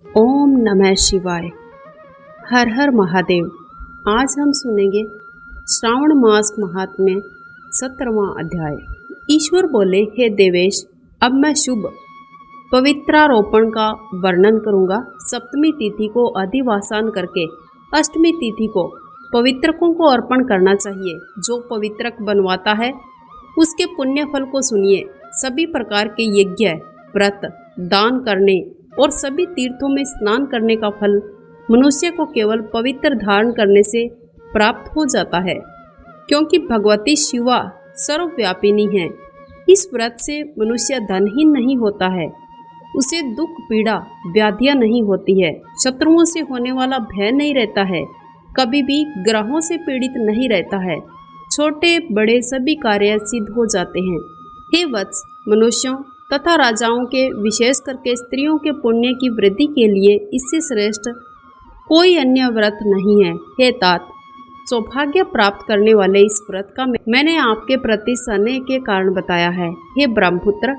ओम नमः शिवाय। हर हर महादेव। आज हम सुनेंगे श्रावण मास महात्म्य 17वां अध्याय। ईश्वर बोले, हे देवेश, अब मैं शुभ पवित्रारोपण का वर्णन करूंगा। सप्तमी तिथि को अधिवासान करके अष्टमी तिथि को पवित्रकों को अर्पण करना चाहिए। जो पवित्रक बनवाता है उसके पुण्य फल को सुनिए। सभी प्रकार के यज्ञ, व्रत, दान करने और सभी तीर्थों में स्नान करने का फल मनुष्य को केवल पवित्र धारण करने से प्राप्त हो जाता है, क्योंकि भगवती शिवा सर्वव्यापिनी है। इस व्रत से मनुष्य धनहीन नहीं होता है, उसे दुख, पीड़ा, व्याधियां नहीं होती है, शत्रुओं से होने वाला भय नहीं रहता है, कभी भी ग्रहों से पीड़ित नहीं रहता है, छोटे बड़े सभी कार्य सिद्ध हो जाते हैं। हे वत्स, मनुष्यों तथा राजाओं के, विशेष करके स्त्रियों के पुण्य की वृद्धि के लिए इससे श्रेष्ठ कोई अन्य व्रत नहीं है। हे तात, सौभाग्य प्राप्त करने वाले इस व्रत का मैंने आपके प्रति स्नेह के कारण बताया है। हे ब्रह्मपुत्र,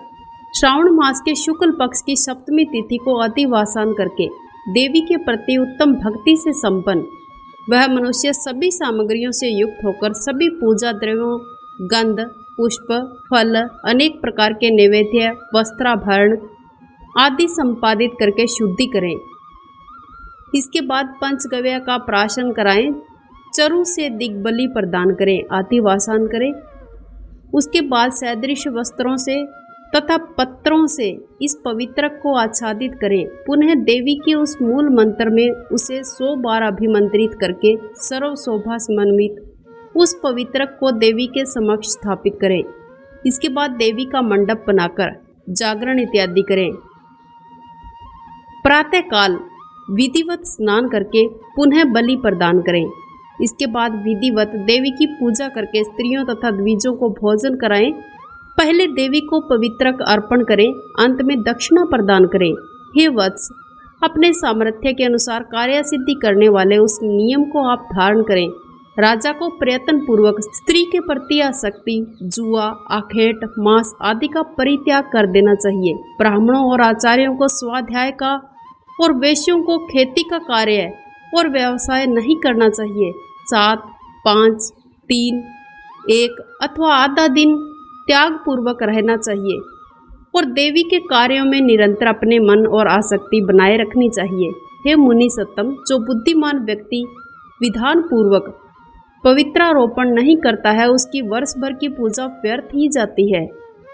श्रावण मास के शुक्ल पक्ष की सप्तमी तिथि को अधिवासान करके देवी के प्रति उत्तम भक्ति से संपन्न वह मनुष्य सभी सामग्रियों से युक्त होकर सभी पूजा द्रव्यों, गंध, पुष्प, फल, अनेक प्रकार के नैवेद्य, वस्त्राभरण आदि संपादित करके शुद्धि करें। इसके बाद पंचगव्य का प्राशन कराएं, चरु से दिग्बली प्रदान करें, अधिवासान करें। उसके बाद सदृश वस्त्रों से तथा पत्रों से इस पवित्रक को आच्छादित करें। पुनः देवी के उस मूल मंत्र में उसे 100 बार अभिमंत्रित करके सर्व शोभा समन्वित उस पवित्रक को देवी के समक्ष स्थापित करें। इसके बाद देवी का मंडप बनाकर जागरण इत्यादि करें। प्रातः काल विधिवत स्नान करके पुनः बलि प्रदान करें। इसके बाद विधिवत देवी की पूजा करके स्त्रियों तथा द्विजों को भोजन कराएं। पहले देवी को पवित्रक अर्पण करें, अंत में दक्षिणा प्रदान करें। हे वत्स, अपने सामर्थ्य के अनुसार कार्य सिद्धि करने वाले उस नियम को आप धारण करें। राजा को प्रयत्न पूर्वक स्त्री के प्रति आसक्ति, जुआ, आखेट, मांस आदि का परित्याग कर देना चाहिए। ब्राह्मणों और आचार्यों को स्वाध्याय का और वैश्यों को खेती का कार्य और व्यवसाय नहीं करना चाहिए। 7, 5, 3, 1 अथवा आधा दिन त्याग पूर्वक रहना चाहिए और देवी के कार्यों में निरंतर अपने मन और आसक्ति बनाए रखनी चाहिए। हे मुनि सत्तम, जो बुद्धिमान व्यक्ति विधान पूर्वक पवित्रारोपण नहीं करता है उसकी वर्ष भर की पूजा व्यर्थ ही जाती है।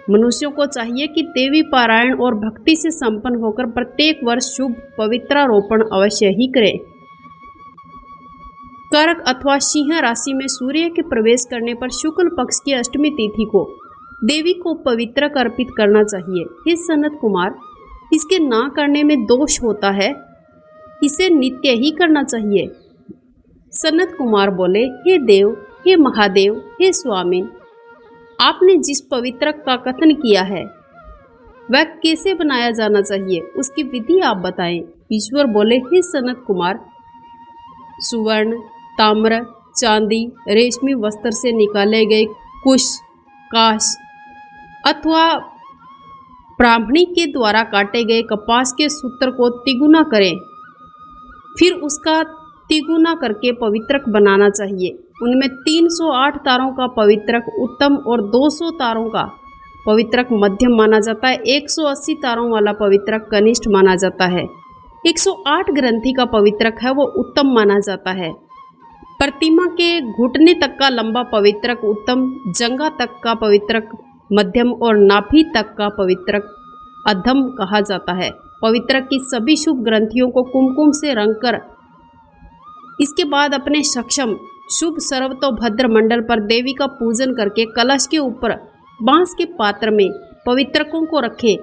मनुष्यों को चाहिए कि देवी पारायण और भक्ति से संपन्न होकर प्रत्येक वर्ष शुभ पवित्रारोपण अवश्य ही करें। कर्क अथवा सिंह राशि में सूर्य के प्रवेश करने पर शुक्ल पक्ष की अष्टमी तिथि को देवी को पवित्रक अर्पित करना चाहिए। हे सनत कुमार, इसके ना करने में दोष होता है, इसे नित्य ही करना चाहिए। सनत कुमार बोले, हे देव, हे महादेव, हे स्वामी, आपने जिस पवित्रक का कथन किया है वह कैसे बनाया जाना चाहिए, उसकी विधि आप बताएं। ईश्वर बोले, हे सनत कुमार, सुवर्ण, ताम्र, चांदी, रेशमी वस्त्र से निकाले गए कुश, काश अथवा ब्राह्मणी के द्वारा काटे गए कपास के सूत्र को तिगुना करें, फिर उसका तिगुना करके पवित्रक बनाना चाहिए। उनमें 308 तारों का पवित्रक उत्तम और 200 तारों का पवित्रक मध्यम माना जाता है। 180 तारों वाला पवित्रक कनिष्ठ माना जाता है। 108 ग्रंथि का पवित्रक है वो उत्तम माना जाता है। प्रतिमा के घुटने तक का लंबा पवित्रक उत्तम, जंघा तक का पवित्रक मध्यम और नाभि तक का पवित्रक अधम कहा जाता है। पवित्रक की सभी शुभ ग्रंथियों को कुमकुम से रंगकर इसके बाद अपने सक्षम शुभ सर्वतोभद्र मंडल पर देवी का पूजन करके कलश के ऊपर बांस के पात्र में पवित्रकों को रखें।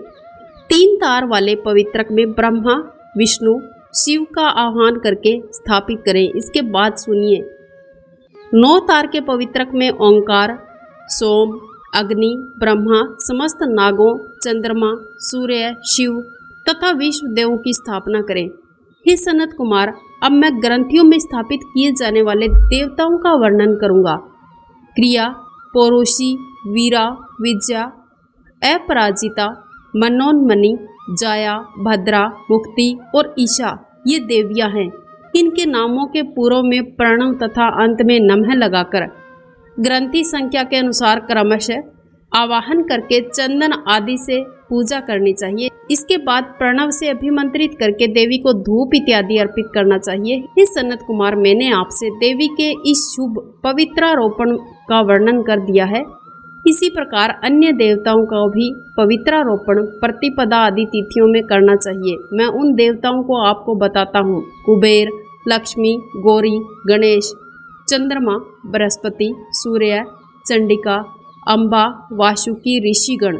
3 तार वाले पवित्रक में ब्रह्मा, विष्णु, शिव का आह्वान करके स्थापित करें। इसके बाद सुनिए, 9 तार के पवित्रक में ओंकार, सोम, अग्नि, ब्रह्मा, समस्त नागों, चंद्रमा, सूर्य, शिव तथा विश्व देवों की स्थापना करें। हे सनत कुमार, अब मैं ग्रंथियों में स्थापित किए जाने वाले देवताओं का वर्णन करूंगा। क्रिया, पौरुषी, वीरा, विद्या, अपराजिता, मनोन्मणि, जाया, भद्रा, मुक्ति और ईशा ये देवियां हैं। इनके नामों के पूर्व में प्रणव तथा अंत में नमः लगाकर ग्रंथि संख्या के अनुसार क्रमशः आवाहन करके चंदन आदि से पूजा करनी चाहिए। इसके बाद प्रणव से अभिमंत्रित करके देवी को धूप इत्यादि अर्पित करना चाहिए। हे सनत कुमार, मैंने आपसे देवी के इस शुभ पवित्रारोपण का वर्णन कर दिया है। इसी प्रकार अन्य देवताओं का भी पवित्रारोपण प्रतिपदा आदि तिथियों में करना चाहिए। मैं उन देवताओं को आपको बताता हूँ। कुबेर, लक्ष्मी, गौरी, गणेश, चंद्रमा, बृहस्पति, सूर्य, चंडिका, अम्बा, वासुकी, ऋषिगण,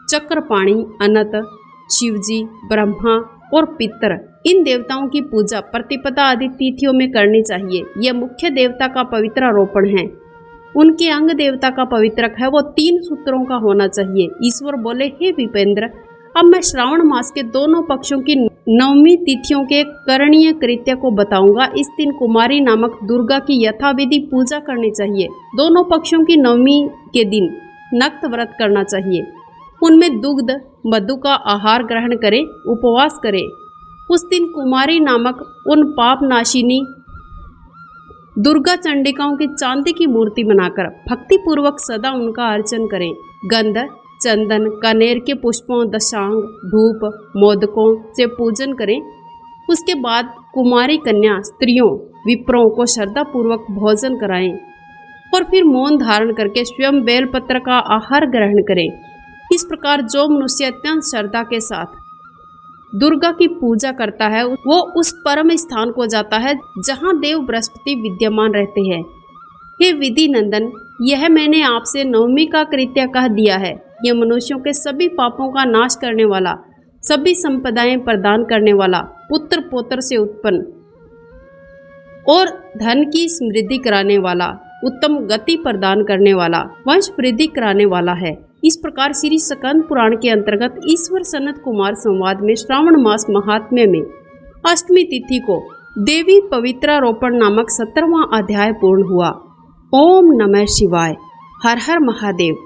चक्रपाणि, अनंत, शिवजी, ब्रह्मा और पितर, इन देवताओं की पूजा प्रतिपदा आदि तिथियों में करनी चाहिए। यह मुख्य देवता का पवित्रारोपण है। उनके अंग देवता का पवित्रक है, वो 3 सूत्रों का होना चाहिए। ईश्वर बोले, हे विपेंद्र, अब मैं श्रावण मास के दोनों पक्षों की 9वीं तिथियों के करणीय कृत्य को बताऊंगा। इस दिन कुमारी नामक दुर्गा की यथाविधि पूजा करनी चाहिए। दोनों पक्षों की 9वीं के दिन नक्त व्रत करना चाहिए। उनमें दुग्ध, मधु का आहार ग्रहण करें, उपवास करें। उस दिन कुमारी नामक उन पाप नाशिनी दुर्गा चंडिकाओं की चांदी की मूर्ति बनाकर भक्ति पूर्वक सदा उनका अर्चन करें। गंध, चंदन, कनेर के पुष्पों, दशांग, धूप, मोदकों से पूजन करें। उसके बाद कुमारी कन्या स्त्रियों, विप्रों को श्रद्धा पूर्वक भोजन कराएं और फिर मौन धारण करके स्वयं बेलपत्र का आहार ग्रहण करें। इस प्रकार जो मनुष्य अत्यंत श्रद्धा के साथ दुर्गा की पूजा करता है वो उस परम स्थान को जाता है जहाँ देव बृहस्पति विद्यमान रहते हैं। हे विधि नंदन, यह मैंने आपसे 9वीं का कृत्य कह दिया है। यह मनुष्यों के सभी पापों का नाश करने वाला, सभी संपदाएं प्रदान करने वाला, पुत्र पौत्र से उत्पन्न और धन की समृद्धि कराने वाला, उत्तम गति प्रदान करने वाला, वंश वृद्धि कराने वाला है। इस प्रकार श्री स्कंद पुराण के अंतर्गत ईश्वर सनत कुमार संवाद में श्रावण मास महात्म्य में अष्टमी तिथि को देवी पवित्रारोपण नामक 17वां अध्याय पूर्ण हुआ। ओम नमः शिवाय। हर हर महादेव।